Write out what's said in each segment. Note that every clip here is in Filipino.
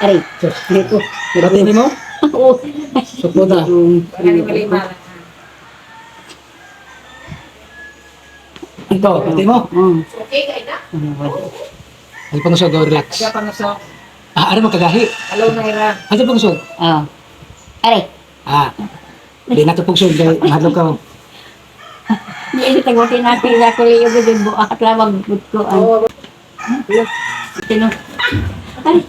Aray, dito. Pati ni mo? Oo. Suputa. Ito, pati mo? Okay, kaya na. Ay, pangusog, relax. Aga pang usok. Ano mo kagahi? Hello, Naira. Ano pangusog? Aray. Di na ito pangusog, dahil mahadlok ka. Hindi tagutin natin sa kuliyo ko din buak at lamang ko. Sino? Ay.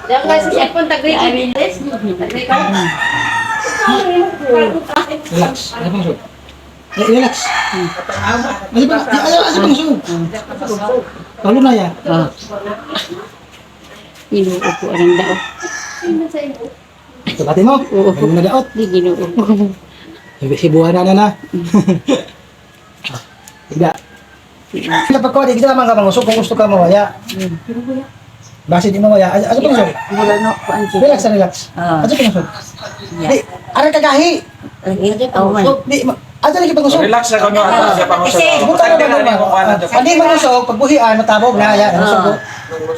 Diyan nga sa cellphone, tagri English. Tagri ka. Relax. Ano pangusog? Relax. Ano pangusog? Talo na ya. Inuupo ang daot. Ito, pati mo? Oo. Ano na daot? Di ginuupo. Hibuhan na. Tiga. Kapag ko, di kita naman ka mangusog kung gusto ka mawaya. Basi di mawaya. Ano pangusog? Wala no, kuan siya. Relax na relax. Ano pangusog? Di, aral kagahi. Di, ano lagi pangusog? Relax na kung ano sa pangusog. Buta na ba naman? Hindi mangusog, pagbuhian, matabog na, yan, nangusog.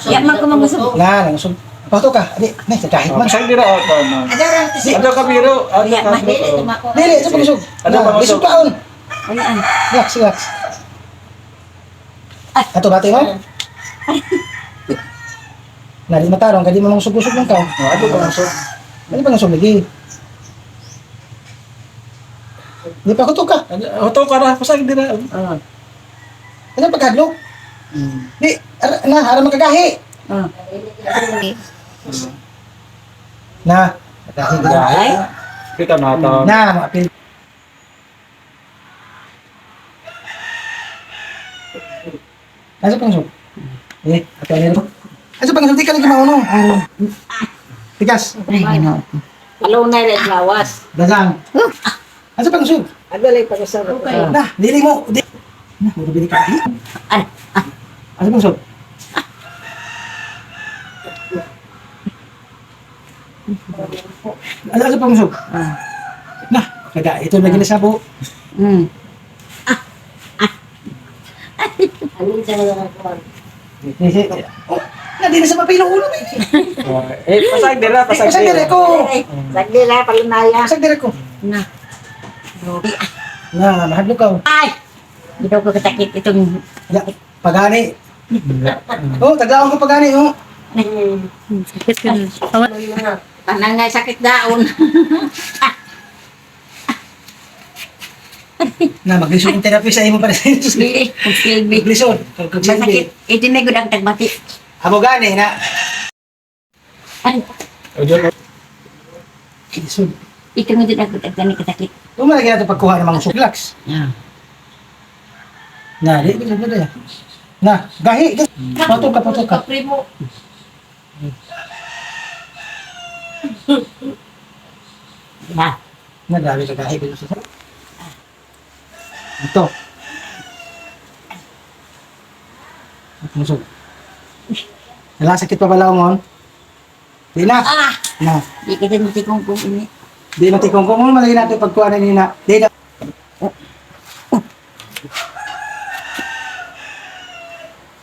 Yan man ko mangusog. Na, nangusog. Pato ka, di, kahit man. Masang dira auto no. Ano ka biro? Ano ka biro? Dili, sa pangusog. Ano pangusog? Lisod kaon. Ayan. Relax. Ato, bati mo? Na, di matarong, kadi mo mangusog-usog ng kao. Ano pangusog? Ano pangusog lagi? Di pa kutok ka. Auto ka na, pasang dira. Ano pagkadlok? Di, harap magkagahi. Na, magkagahi. Ay. Kita na ito. Na, mga pil. Ano pang sub? Ato ano? Ano pang sub? Di ka lagi mauno. Tigas. Hello na rin lawas. Dagang. Ano pang sub? Adalay pag usap. Na, dili mo. Na, mo bili ka. Ano pang sub? Ano pang sub? Na, kada ito lagi na sabo. Alin sa mga kuan. Na, di na sa mapilong ulo. Pasang dira, pasang Pasag dire dira. ko. Sagli na palunaya. Pasag dire ko. Na. Na, mahadlok ka. Ay. Dito ko katakit itong Ya, pagani. Oh, taglawan ko pagani, oh. sakit ko. Tanang nga sakit daon. Na, maglisod yung therapy sa imo para sa inyo. Dili, silbi. Maglisod. Masakit. Ito na gud ang tagbati. Amo gani na. Ay, Lisod. ito nga din ako tagtani katakit. Tumalagi natin pagkuha ng mga suklax. Yeah. Na, di, di. Na, gahi. Patok ka. Primo. Na. Na, grabe ka gahi. Ito. Musog. Nalasakit pa pala umon? Di na. Na. Di kita niti kong ini. Di na tikong kung malagi natin pagkuha na nina. Di na.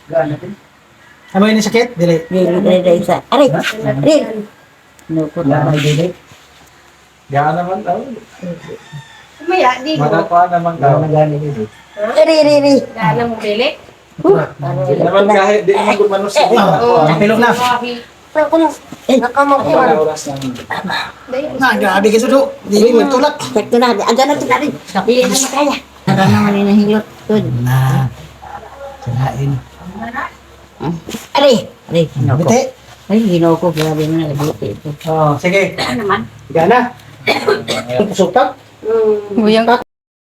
Gaan natin. Ano yun yung sakit? Dili. Dili sa. Aray. Aray. No ko Wala ta. may dili. Gaan naman daw. Umaya, di mo. Matakuha naman daw. Wala na gani dili. Aray. Dala mo bili. Di naman kahit di naman gumanos sa Pilok na. Mga oras lang. Na, grabe ka sudo. Dili mo tulak. Sakto na. Aga na to dali. Dili na makaya. Tara naman ni nahilot tud. Na. Sanain. Aray. Aray. Ginoo ko. Biti. Ay, ginoo ko. Grabe na nagbuti ito. Oh, sige. Ano naman? Gana. Supak. Buyang.